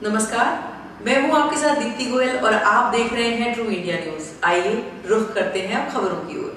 नमस्कार, मैं हूं आपके साथ दीप्ति गोयल और आप देख रहे हैं ट्रू इंडिया न्यूज। आइए रुख करते हैं अब खबरों की ओर।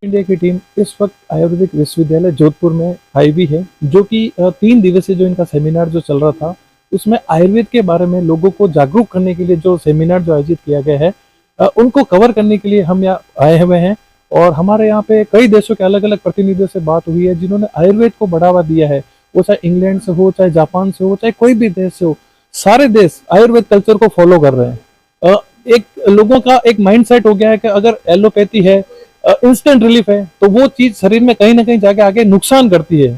इंडिया की टीम इस वक्त आयुर्वेदिक विश्वविद्यालय जोधपुर में आई हुई है, जो कि 3 दिवसीय जो इनका सेमिनार जो चल रहा था, उसमें आयुर्वेद के बारे में लोगों को जागरूक करने के लिए जो सेमिनार जो आयोजित किया गया है, उनको कवर करने के लिए हम यहाँ आए हुए हैं। और हमारे यहाँ पे कई देशों के अलग अलग प्रतिनिधियों से बात हुई है, जिन्होंने आयुर्वेद को बढ़ावा दिया है। वो चाहे इंग्लैंड से हो, चाहे जापान से हो, चाहे कोई भी देश से हो, सारे देश आयुर्वेद कल्चर को फॉलो कर रहे हैं। एक लोगों का एक माइंडसेट हो गया है कि अगर एलोपैथी है, इंस्टेंट रिलीफ है, तो वो चीज शरीर में कहीं ना कहीं जाके आगे नुकसान करती है।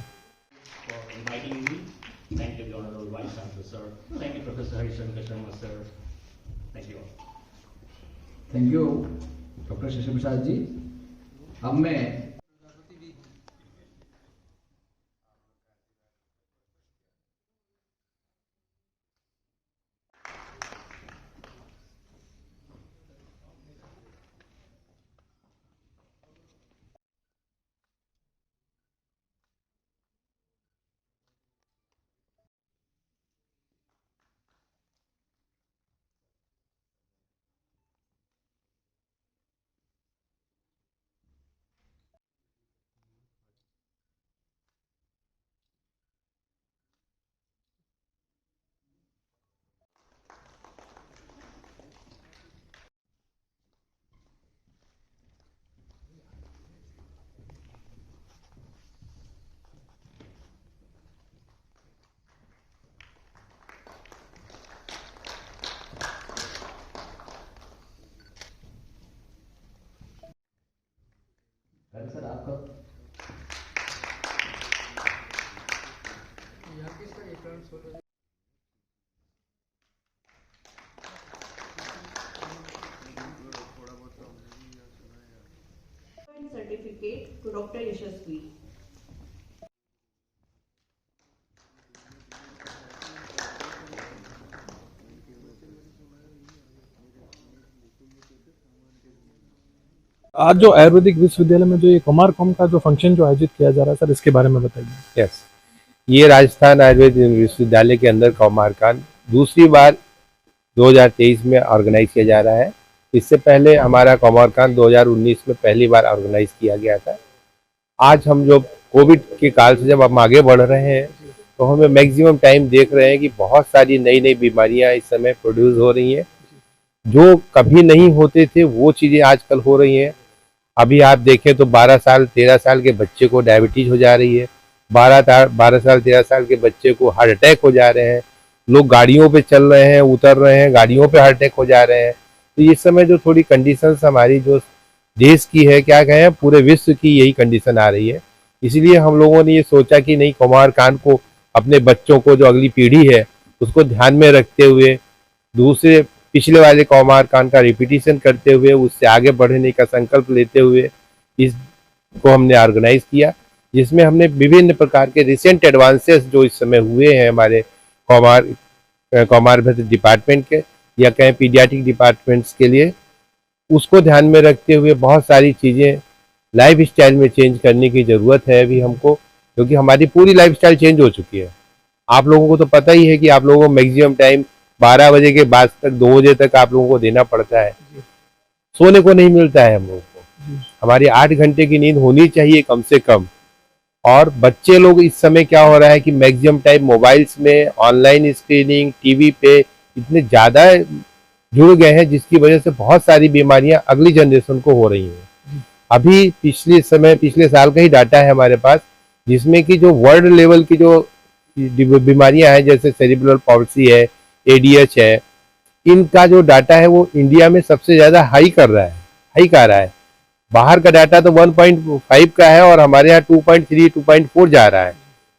Thank you doctor Shashi Prasad ji. अब मैं सर आपका सर्टिफिकेट टू डॉक्टर यशस्वी। आज जो आयुर्वेदिक विश्वविद्यालय में जो ये कुमारकॉम का जो फंक्शन जो आयोजित किया जा रहा है, सर इसके बारे में बताइए। यस, ये राजस्थान आयुर्वेद विश्वविद्यालय के अंदर कुमारकांड दूसरी बार 2023 में ऑर्गेनाइज किया जा रहा है। इससे पहले हमारा कुमारकांड 2019 में पहली बार ऑर्गेनाइज किया गया था। आज हम जो कोविड के काल से जब हम आगे बढ़ रहे हैं, तो हमें मैक्सिमम टाइम देख रहे हैं कि बहुत सारी नई नई बीमारियां इस समय प्रोड्यूस हो रही हैं, जो कभी नहीं होते थे वो चीज़ें आजकल हो रही हैं। अभी आप देखें तो 12 साल 13 साल के बच्चे को डायबिटीज हो जा रही है, 12 साल 13 साल के बच्चे को हार्ट अटैक हो जा रहे हैं, लोग गाड़ियों पे चल रहे हैं, उतर रहे हैं, गाड़ियों पे हार्ट अटैक हो जा रहे हैं। तो इस समय जो थोड़ी कंडीशंस हमारी जो देश की है, क्या कहें, पूरे विश्व की यही कंडीशन आ रही है। इसलिए हम लोगों ने ये सोचा कि नहीं, कुमारकांड को अपने बच्चों को, जो अगली पीढ़ी है, उसको ध्यान में रखते हुए, दूसरे पिछले वाले कुमारकांड का रिपीटिशन करते हुए, उससे आगे बढ़ने का संकल्प लेते हुए इसको हमने ऑर्गेनाइज किया, जिसमें हमने विभिन्न प्रकार के रिसेंट एडवांसेस जो इस समय हुए हैं हमारे कौमार डिपार्टमेंट के, या कहें पीडियाट्रिक डिपार्टमेंट्स के लिए, उसको ध्यान में रखते हुए बहुत सारी चीज़ें लाइफ स्टाइल में चेंज करने की ज़रूरत है अभी हमको, क्योंकि हमारी पूरी लाइफ स्टाइल चेंज हो चुकी है। आप लोगों को तो पता ही है कि आप लोगों को मैक्सिमम टाइम 12 बजे के बाद तक 2 बजे तक आप लोगों को देना पड़ता है, सोने को नहीं मिलता है हम लोगों को। हमारी 8 घंटे की नींद होनी चाहिए कम से कम। और बच्चे लोग इस समय क्या हो रहा है कि मैक्सिमम टाइम मोबाइल्स में, ऑनलाइन स्क्रीनिंग, टीवी पे इतने ज़्यादा जुड़ गए हैं, जिसकी वजह से बहुत सारी बीमारियां अगली जनरेशन को हो रही हैं। अभी पिछले साल का ही डाटा है हमारे पास, जिसमें कि जो वर्ल्ड लेवल की जो बीमारियां हैं, जैसे सेरिब्रल पॉल्सी है, एडीएच है, इनका जो डाटा है वो इंडिया में सबसे ज़्यादा हाई आ रहा है। बाहर का डाटा तो 1.5 का है और हमारे यहाँ 2.3, 2.4 जा रहा है।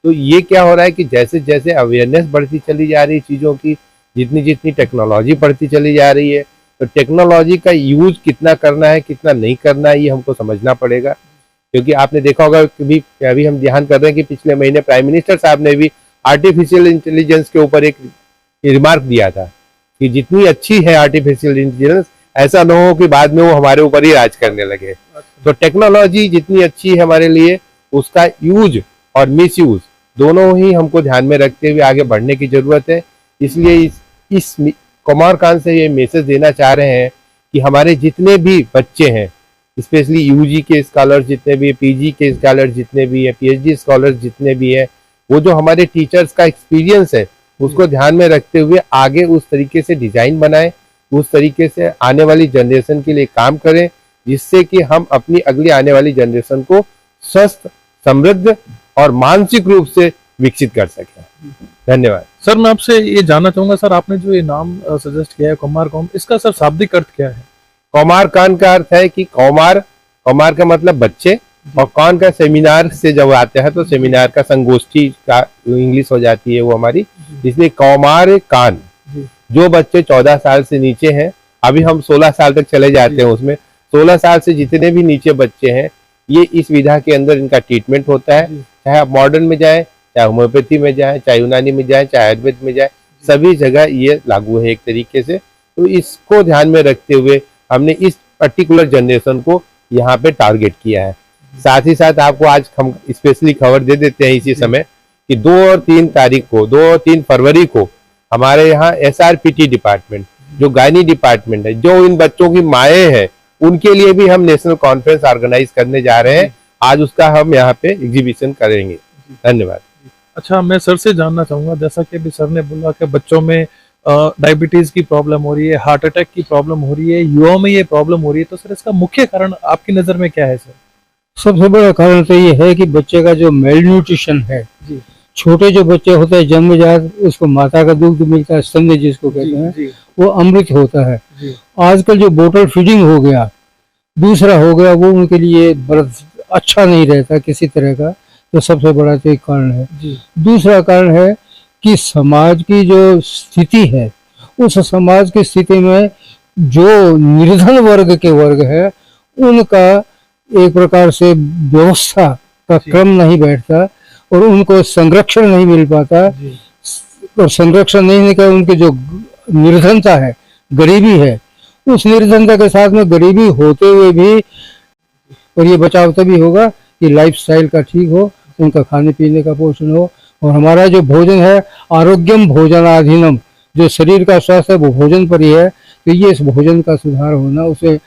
तो ये क्या हो रहा है कि जैसे जैसे अवेयरनेस बढ़ती चली जा रही है चीज़ों की, जितनी जितनी टेक्नोलॉजी बढ़ती चली जा रही है, तो टेक्नोलॉजी का यूज कितना करना है, कितना नहीं करना है, ये हमको समझना पड़ेगा। क्योंकि आपने देखा होगा कि अभी हम ध्यान कर रहे हैं कि पिछले महीने प्राइम मिनिस्टर साहब ने भी आर्टिफिशियल इंटेलिजेंस के ऊपर एक रिमार्क दिया था कि जितनी अच्छी है आर्टिफिशियल इंटेलिजेंस, ऐसा न हो कि बाद में वो हमारे ऊपर ही राज करने लगे। तो टेक्नोलॉजी जितनी अच्छी है हमारे लिए, उसका यूज और मिस यूज दोनों ही हमको ध्यान में रखते हुए आगे बढ़ने की जरूरत है। इसलिए इस कुमारकांड से ये मैसेज देना चाह रहे हैं कि हमारे जितने भी बच्चे हैं, स्पेशली यूजी के स्कॉलर्स जितने भी, पीजी के स्कॉलर्स जितने भी हैं, पीएचडी स्कॉलर्स जितने भी हैं, वो जो हमारे टीचर्स का एक्सपीरियंस है उसको ध्यान में रखते हुए आगे उस तरीके से डिजाइन बनाएं, उस तरीके से आने वाली जनरेशन के लिए काम करें, जिससे कि हम अपनी अगली आने वाली जनरेशन को स्वस्थ, समृद्ध और मानसिक रूप से विकसित कर सकें। धन्यवाद। सर मैं आपसे ये जानना चाहूंगा, सर आपने जो ये नाम सजेस्ट किया है कुमारकांड, इसका सर शाब्दिक अर्थ क्या है? कुमारकांड का अर्थ है कि कौमार का मतलब बच्चे, और कौन का सेमिनार से जब आते हैं तो सेमिनार का संगोष्ठी का इंग्लिश हो जाती है वो हमारी, इसलिए कौमार कान। जो बच्चे 14 साल से नीचे हैं, अभी हम 16 साल तक चले जाते हैं उसमें, 16 साल से जितने भी नीचे बच्चे हैं, ये इस विधा के अंदर इनका ट्रीटमेंट होता है। चाहे आप मॉडर्न में जाएं, चाहे होम्योपैथी में जाएं, चाहे यूनानी में जाएं, चाहे आयुर्वेद में जाएं, सभी जगह ये लागू है एक तरीके से। तो इसको ध्यान में रखते हुए हमने इस पर्टिकुलर जनरेशन को यहाँ पे टारगेट किया है। साथ ही साथ आपको आज हम स्पेशली खबर दे देते हैं इसी समय कि 2 और 3 फरवरी को हमारे यहाँ SRPT डिपार्टमेंट, जो गायनी डिपार्टमेंट है, जो इन बच्चों की माएँ हैं, उनके लिए भी हम नेशनल कॉन्फ्रेंस ऑर्गेनाइज करने जा रहे हैं। आज उसका हम यहाँ पे एग्जीबिशन करेंगे। धन्यवाद। अच्छा, मैं सर से जानना चाहूंगा, जैसा कि अभी सर ने बोला कि बच्चों में डायबिटीज की प्रॉब्लम हो रही है, हार्ट अटैक की प्रॉब्लम हो रही है, युवाओं में ये प्रॉब्लम हो रही है, तो सर इसका मुख्य कारण आपकी नजर में क्या है सर? सबसे बड़ा कारण तो ये है कि बच्चे का जो मेल न्यूट्रिशन है, छोटे जो बच्चे होते हैं जन्मजात, उसको माता का दूध मिलता है, स्तन्य जिसको कहते हैं, वो अमृत होता है। आजकल जो बोतल फीडिंग हो गया, दूसरा हो गया, वो उनके लिए अच्छा नहीं रहता किसी तरह का, तो सबसे बड़ा तो एक कारण है। दूसरा कारण है कि समाज की जो स्थिति है, उस समाज की स्थिति में जो निर्धन वर्ग है, उनका एक प्रकार से व्यवस्था का क्रम नहीं बैठता और उनको संरक्षण नहीं मिल पाता। और संरक्षण नहीं मिलने का उनकी जो निर्धनता है, गरीबी है, उस निर्धनता के साथ में गरीबी होते हुए भी, और ये बचाव तभी होगा कि लाइफस्टाइल का ठीक हो, उनका खाने पीने का पोषण हो, और हमारा जो भोजन है, आरोग्यम भोजनाधीनम, जो शरीर का स्वास्थ्य है वो भोजन पर ही है। तो ये इस भोजन का सुधार होना, उसे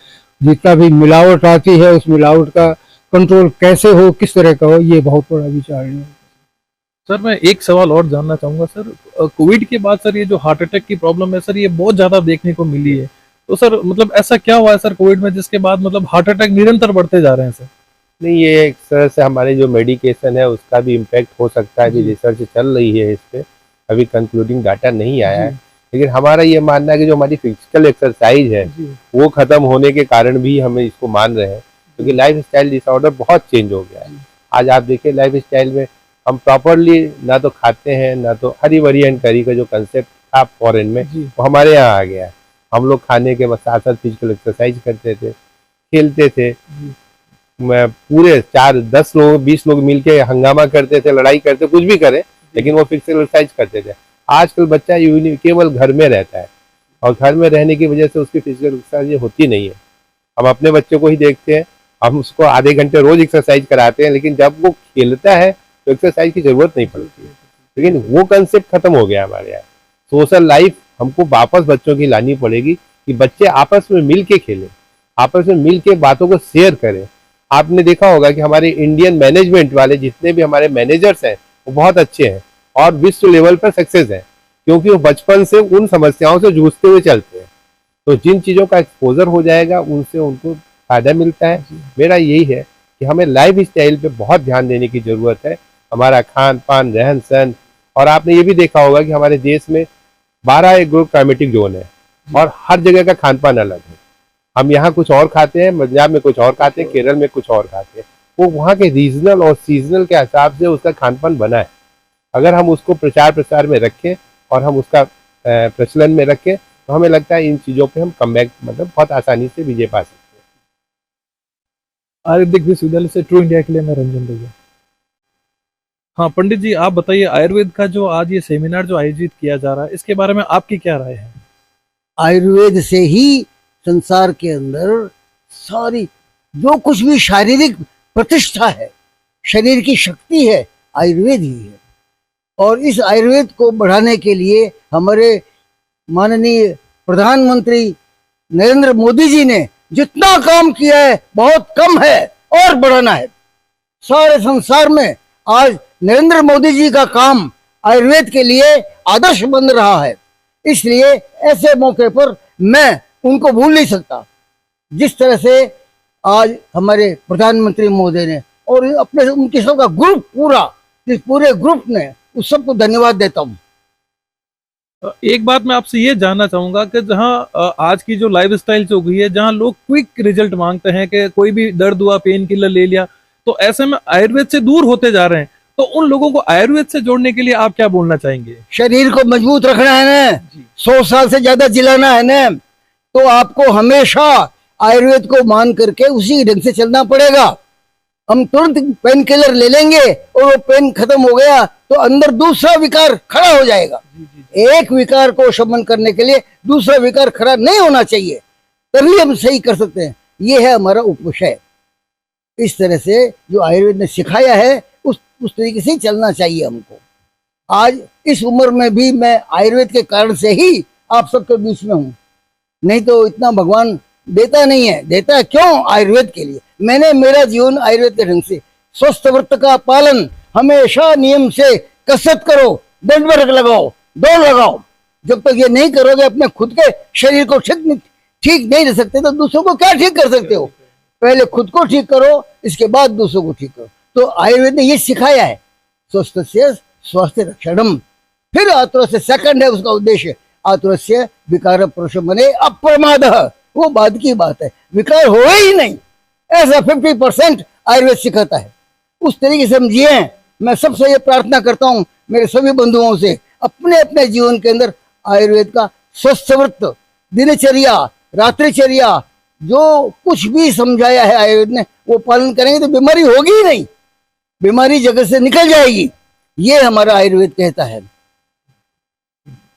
जितना भी मिलावट आती है, उस मिलावट का कंट्रोल कैसे हो, किस तरह का हो, ये बहुत बड़ा विचार है। सर मैं एक सवाल और जानना चाहूंगा सर, कोविड के बाद सर ये जो हार्ट अटैक की प्रॉब्लम है सर, ये बहुत ज्यादा देखने को मिली है, तो सर मतलब ऐसा क्या हुआ है सर कोविड में, जिसके बाद मतलब हार्ट अटैक निरंतर बढ़ते जा रहे हैं सर? नहीं, ये एक तरह से हमारे जो मेडिकेशन है उसका भी इम्पैक्ट हो सकता है। अभी रिसर्च चल रही है इस पे, अभी कंक्लूडिंग डाटा नहीं आया है, लेकिन हमारा ये मानना है कि जो हमारी फिजिकल एक्सरसाइज है वो खत्म होने के कारण भी हमें इसको मान रहे हैं, क्योंकि लाइफ स्टाइल डिसऑर्डर बहुत चेंज हो गया है। आज आप देखिए लाइफ स्टाइल में हम प्रॉपरली ना तो खाते हैं, ना तो हरी भरी एंड करी का जो कंसेप्ट था फॉरेन में, वो हमारे यहाँ आ गया है। हम लोग खाने के साथ साथ फिजिकल एक्सरसाइज करते थे, खेलते थे, पूरे 4-10 लोग 20 लोग मिलके हंगामा करते थे, लड़ाई करते, कुछ भी करें, लेकिन वो फिजिकल एक्सरसाइज करते थे। आजकल बच्चा केवल घर में रहता है, और घर में रहने की वजह से उसकी फिजिकल एक्सरसाइज होती नहीं है। हम अपने बच्चों को ही देखते हैं, हम उसको आधे घंटे रोज एक्सरसाइज कराते हैं, लेकिन जब वो खेलता है तो एक्सरसाइज की जरूरत नहीं पड़ती है। लेकिन वो कंसेप्ट खत्म हो गया हमारे यहाँ। सोशल लाइफ हमको वापस बच्चों की लानी पड़ेगी कि बच्चे आपस में मिल के खेलें, आपस में मिल के बातों को शेयर करें। आपने देखा होगा कि हमारे इंडियन मैनेजमेंट वाले जितने भी हमारे मैनेजर्स हैं वो बहुत अच्छे हैं और विश्व लेवल पर सक्सेस हैं, क्योंकि वो बचपन से उन समस्याओं से जूझते हुए चलते हैं। तो जिन चीज़ों का एक्सपोजर हो जाएगा उनसे उनको फायदा मिलता है। मेरा यही है कि हमें लाइफ स्टाइल पे बहुत ध्यान देने की ज़रूरत है, हमारा खान पान, रहन सहन। और आपने ये भी देखा होगा कि हमारे देश में 12 एग्रो क्लाइमेटिक जोन है और हर जगह का खान पान अलग है। हम यहाँ कुछ और खाते हैं, पंजाब में कुछ और खाते हैं, केरल में कुछ और खाते हैं। वो वहाँ के रीजनल और सीजनल के हिसाब से उसका खान पान बना है। अगर हम उसको प्रचार प्रसार में रखें और हम उसका प्रचलन में रखें तो हमें लगता है इन चीज़ों पे हम कमबैक मतलब बहुत आसानी से विजय पा सकते हैं। आयुर्वेदिक विश्वविद्यालय से ट्रू इंडिया के लिए मैं रंजन भैया। हाँ पंडित जी, आप बताइए, आयुर्वेद का जो आज ये सेमिनार जो आयोजित किया जा रहा है, इसके बारे में आपकी क्या राय है? आयुर्वेद से ही संसार के अंदर सारी जो कुछ भी शारीरिक प्रतिष्ठा है, शरीर की शक्ति है, आयुर्वेद ही है। और इस आयुर्वेद को बढ़ाने के लिए हमारे माननीय प्रधानमंत्री नरेंद्र मोदी जी ने जितना काम किया है बहुत कम है और बढ़ाना है। सारे संसार में आज नरेंद्र मोदी जी का काम आयुर्वेद के लिए आदर्श बन रहा है। इसलिए ऐसे मौके पर मैं उनको भूल नहीं सकता। जिस तरह से आज हमारे प्रधानमंत्री महोदय ने और अपने उनके सबका ग्रुप पूरा, इस पूरे ग्रुप ने उस सबको धन्यवाद देता हूँ। एक बात मैं आपसे ये जानना चाहूंगा कि जहां आज की जो लाइफ स्टाइल हो गई है, जहां लोग क्विक रिजल्ट मांगते हैं कि कोई भी दर्द हुआ पेन किलर ले लिया, तो ऐसे में आयुर्वेद से दूर होते जा रहे हैं। तो उन लोगों को आयुर्वेद से जोड़ने के लिए आप क्या बोलना चाहेंगे? शरीर को मजबूत रखना है ना, 100 साल से ज्यादा जिलाना है ना, तो आपको हमेशा आयुर्वेद को मान करके उसी ढंग से चलना पड़ेगा। हम तुरंत पेन किलर ले लेंगे और वो पेन खत्म हो गया तो अंदर दूसरा विकार खड़ा हो जाएगा। एक विकार को शमन करने के लिए दूसरा विकार खड़ा नहीं होना चाहिए, तभी हम सही कर सकते हैं। ये है हमारा उपविषय। इस तरह से जो आयुर्वेद ने सिखाया है उस तरीके से चलना चाहिए हमको। आज इस उम्र में भी मैं आयुर्वेद के कारण से ही आप सबके बीच में हूँ, नहीं तो इतना भगवान देता नहीं है। देता है क्यों? आयुर्वेद के लिए। मैंने मेरा जीवन आयुर्वेद के ढंग से, स्वस्थ व्रत का पालन, हमेशा नियम से कसरत करो, दंड बैठक लगाओ, दौड़ लगाओ। जब तक ये नहीं करोगे, अपने खुद के शरीर को ठीक नहीं रह सकते तो दूसरों को क्या ठीक कर सकते हो? पहले खुद को ठीक करो, इसके बाद दूसरों को ठीक करो। तो आयुर्वेद ने ये सिखाया है, स्वस्थस्य स्वास्थ्य रक्षणम। फिर आतुरस्य सेकंड है उसका उद्देश्य, आतुरस्य विकार प्रशमने अप्रमादः। वो बाद की बात है, विकार हो ही नहीं, ऐसा 50% आयुर्वेद सिखाता है। उस तरीके से हम जिए। मैं सबसे ये प्रार्थना करता हूँ मेरे सभी बंधुओं से, अपने अपने जीवन के अंदर आयुर्वेद का स्वस्थ व्रत, दिनचर्या, रात्रिचर्या, जो कुछ भी समझाया है आयुर्वेद ने वो पालन करेंगे तो बीमारी होगी ही नहीं, बीमारी जगत से निकल जाएगी। ये हमारा आयुर्वेद कहता है।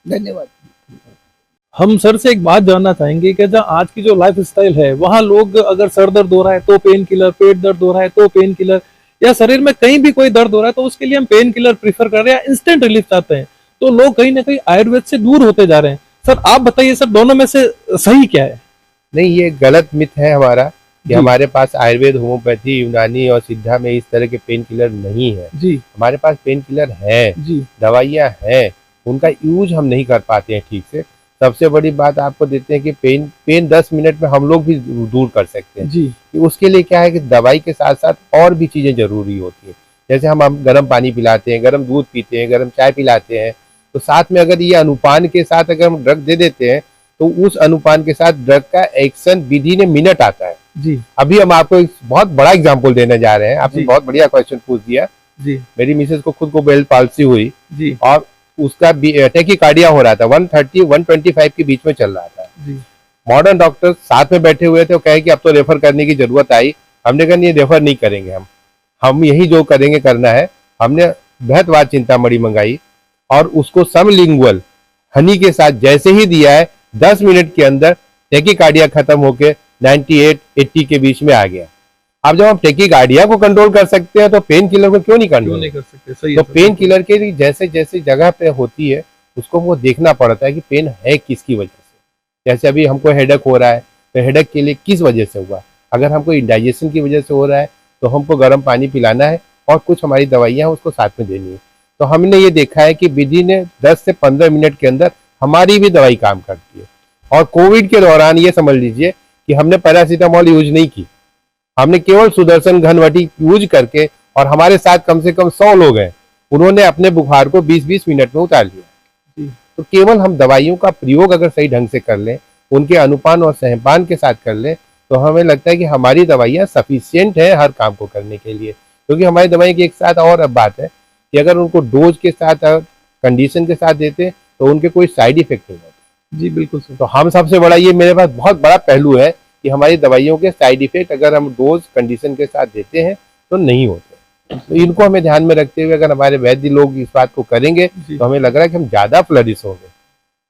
धन्यवाद। हम सर से एक बात जानना चाहेंगे कि जहाँ आज की जो लाइफ स्टाइल है, वहाँ लोग अगर सर दर्द हो रहा है तो पेन किलर, पेट दर्द हो रहा है तो पेन किलर, या शरीर में कहीं भी कोई दर्द हो रहा है तो उसके लिए हम पेन किलर प्रीफर कर रहे हैं, इंस्टेंट रिलीफ चाहते हैं। तो लोग कहीं ना कहीं आयुर्वेद से दूर होते जा रहे हैं। सर आप बताइए सर, दोनों में से सही क्या है? नहीं, ये गलत मिथ है हमारा कि हमारे पास आयुर्वेद, होम्योपैथी, यूनानी और सिद्धा में इस तरह के पेन किलर नहीं है जी। हमारे पास पेन किलर है जी, दवाइयाँ हैं, उनका यूज हम नहीं कर पाते हैं ठीक से। सबसे बड़ी बात आपको देते हैं कि पेन 10 मिनट में हम लोग भी दूर कर सकते हैं जी। उसके लिए क्या है कि दवाई के साथ साथ और भी चीजें जरूरी होती हैं। जैसे हम गर्म पानी पिलाते हैं, गर्म दूध पीते हैं, गर्म चाय पिलाते हैं, तो साथ में अगर ये अनुपान के साथ अगर हम ड्रग दे देते हैं तो उस अनुपान के साथ ड्रग का एक्शन विदिन ए मिनट आता है जी। अभी हम आपको एक बहुत बड़ा एग्जाम्पल देने जा रहे हैं। आपने बहुत बढ़िया क्वेश्चन पूछ दिया जी। मेरी मिसेज को खुद को बेल पाल्सी हुई जी। और उसका टैकीकार्डिया हो रहा था, 130-125 के बीच में चल रहा था जी। मॉडर्न डॉक्टर साथ में बैठे हुए थे, वो कहे कि अब तो रेफर करने की जरूरत आई। हमने कहा नहीं, रेफर नहीं करेंगे, हम यही जो करेंगे करना है। हमने बेहतवार चिंतामणि मंगाई और उसको सबलिंगुअल हनी के साथ जैसे ही दिया है 10 मिनट के अंदर टैकीकार्डिया खत्म होके 98-80 के बीच में आ गया। अब जब हम टेकीकार्डिया को कंट्रोल कर सकते हैं तो पेन किलर को क्यों नहीं क्यों कंट्रोल नहीं कर सकते? सही तो है सर। पेन किलर के लिए जैसे जैसे जगह पे होती है उसको वो देखना पड़ता है कि पेन है किसकी वजह से। जैसे अभी हमको हेडेक हो रहा है तो हेडेक के लिए किस वजह से हुआ, अगर हमको इंडाइजेशन की वजह से हो रहा है तो हमको गर्म पानी पिलाना है और कुछ हमारी दवाइयाँ उसको साथ में देनी है। तो हमने ये देखा है कि विधि ने 10 से 15 मिनट के अंदर हमारी भी दवाई काम करती है। और कोविड के दौरान ये समझ लीजिए कि हमने पैरासीटामोल यूज नहीं की, हमने केवल सुदर्शन घनवटी यूज करके, और हमारे साथ कम से कम 100 लोग हैं, उन्होंने अपने बुखार को 20-20 मिनट में उतार लिया। तो केवल हम दवाइयों का प्रयोग अगर सही ढंग से कर लें, उनके अनुपान और सहपान के साथ कर लें, तो हमें लगता है कि हमारी दवाइयाँ सफिशियंट है हर काम को करने के लिए। क्योंकि हमारी दवाई की एक साथ और अब बात है कि अगर उनको डोज के साथ कंडीशन के साथ देते तो उनके कोई साइड इफेक्ट नहीं होते। जी बिल्कुल सर। तो हम सबसे बड़ा ये मेरे पास बहुत बड़ा पहलू है कि हमारी दवाइयों के साइड इफेक्ट अगर हम डोज कंडीशन के साथ देते हैं तो नहीं होते। तो इनको हमें ध्यान में रखते हुए अगर हमारे वैद्य लोग इस बात को करेंगे तो हमें लग रहा है कि हम ज्यादा फ्लरिश होंगे।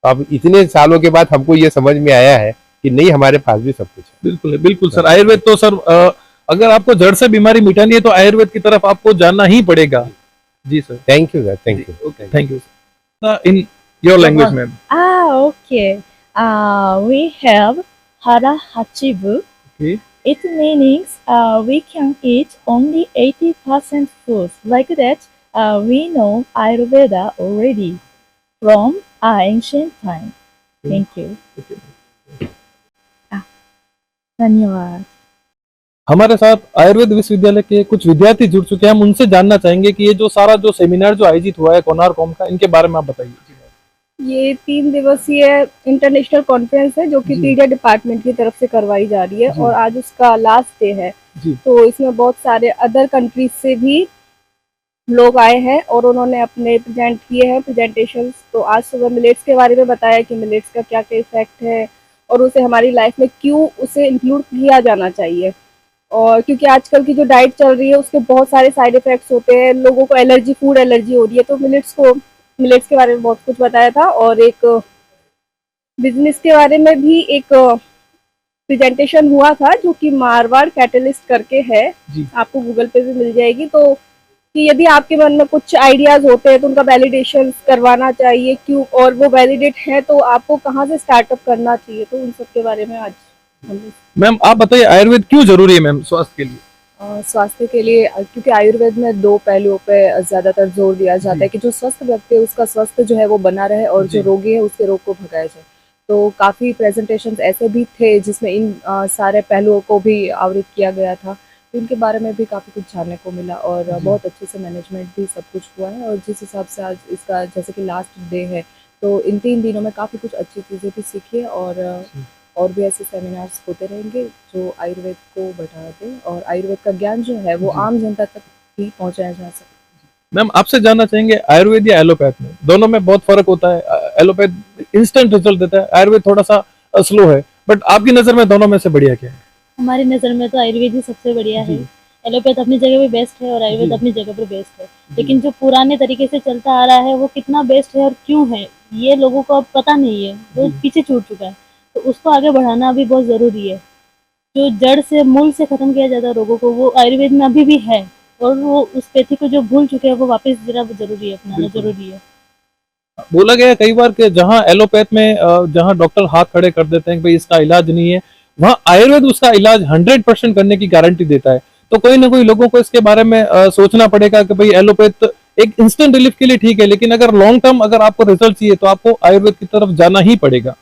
अब इतने सालों के बाद हमको ये समझ में आया है कि नहीं, हमारे पास भी सब कुछ है। बिल्कुल है, बिल्कुल सर। आयुर्वेद तो सर अगर आपको जड़ से बीमारी मिटानी है तो आयुर्वेद की तरफ आपको जाना ही पड़ेगा। जी sir. Thank you sir, thank you. Okay, thank you sir. In your language ma'am. Okay. We have hara hachibu. Okay. It means we can eat only 80% food. Like that, we know Ayurveda already from ancient time. Thank you. धन्यवाद। हमारे साथ आयुर्वेद विश्वविद्यालय के कुछ विद्यार्थी जुड़ चुके हैं, हम उनसे जानना चाहेंगे कि ये जो सारा जो सेमिनार जो आयोजित हुआ है कोणार्कॉम का, इनके बारे में आप बताइए। ये 3 दिवसीय इंटरनेशनल कॉन्फ्रेंस है जो कि पीडिया डिपार्टमेंट की तरफ से करवाई जा रही है और आज उसका लास्ट डे है। तो इसमें बहुत सारे अदर कंट्रीज से भी लोग आए हैं और उन्होंने अपने प्रेजेंट किए हैं प्रेजेंटेशंस। तो आज सुबह मिलेट्स के बारे में बताया कि मिलेट्स का क्या क्या इफेक्ट है और उसे हमारी लाइफ में क्यों उसे इंक्लूड किया जाना चाहिए। और क्योंकि आजकल की जो डाइट चल रही है उसके बहुत सारे साइड इफेक्ट्स होते हैं, लोगों को एलर्जी, फूड एलर्जी हो रही है। तो मिलेट्स के बारे में बहुत कुछ बताया था और एक बिजनेस के बारे में भी एक प्रेजेंटेशन हुआ था जो कि मारवाड़ कैटलिस्ट करके है, आपको गूगल पे भी मिल जाएगी। तो कि यदि आपके मन में कुछ आइडियाज होते हैं तो उनका वैलिडेशन करवाना चाहिए क्यों, और वो वैलिडेट है तो आपको कहाँ से स्टार्टअप करना चाहिए, तो उन सब के बारे में आज मैम आप बताइए आयुर्वेद क्यों जरूरी है मैम स्वास्थ्य के लिए? स्वास्थ्य के लिए क्योंकि आयुर्वेद में 2 पहलुओं पे ज्यादातर जोर दिया जाता है कि जो स्वस्थ व्यक्ति है उसका स्वास्थ्य जो है वो बना रहे और जो रोगी है उसके रोग को भगाया जाए। तो काफी प्रेजेंटेशंस ऐसे भी थे जिसमें इन सारे पहलुओं को भी आवृत किया गया था, तो इनके बारे में भी काफी कुछ जानने को मिला और बहुत अच्छे से मैनेजमेंट भी सब कुछ हुआ है। और जिस हिसाब से आज इसका जैसे कि लास्ट डे है तो इन 3 दिनों में काफी कुछ अच्छी चीजें भी सीखी है और भी ऐसे सेमिनार्स होते रहेंगे जो आयुर्वेद को बढ़ा दे और आयुर्वेद का ज्ञान जो है वो आम जनता तक भी पहुंचाया जा सके। मैम आपसे जानना चाहेंगे आयुर्वेद या एलोपैथ में, दोनों में बहुत फर्क होता है। एलोपैथ इंस्टेंट रिजल्ट देता है, आयुर्वेद थोड़ा सा स्लो है, बट आपकी नजर में दोनों में से बढ़िया क्या है? हमारी नज़र में तो आयुर्वेद ही सबसे बढ़िया है। एलोपैथ अपनी जगह पे बेस्ट है और आयुर्वेद अपनी जगह पर बेस्ट है, लेकिन जो पुराने तरीके से चलता आ रहा है वो कितना बेस्ट है और क्यों है ये लोगों को अब पता नहीं है, वो पीछे छूट चुका है। तो उसको आगे बढ़ाना अभी बहुत ज़रूरी है। जो जड़ से मूल से ख़त्म किया जाता है रोगों को वो आयुर्वेद में अभी भी है और वो उस पैथी को जो भूल चुके हैं वो वापस जरा जरूरी है, अपनाना जरूरी है। बोला गया कई बार कि जहाँ एलोपैथ में जहाँ डॉक्टर हाथ खड़े कर देते हैं कि भाई इसका इलाज नहीं है, वहाँ आयुर्वेद उसका इलाज 100% करने की गारंटी देता है। तो कोई ना कोई लोगों को इसके बारे में सोचना पड़ेगा कि भाई एलोपैथ एक इंस्टेंट रिलीफ के लिए ठीक है, लेकिन अगर लॉन्ग टर्म अगर आपको रिजल्ट चाहिए तो आपको आयुर्वेद की तरफ जाना ही पड़ेगा।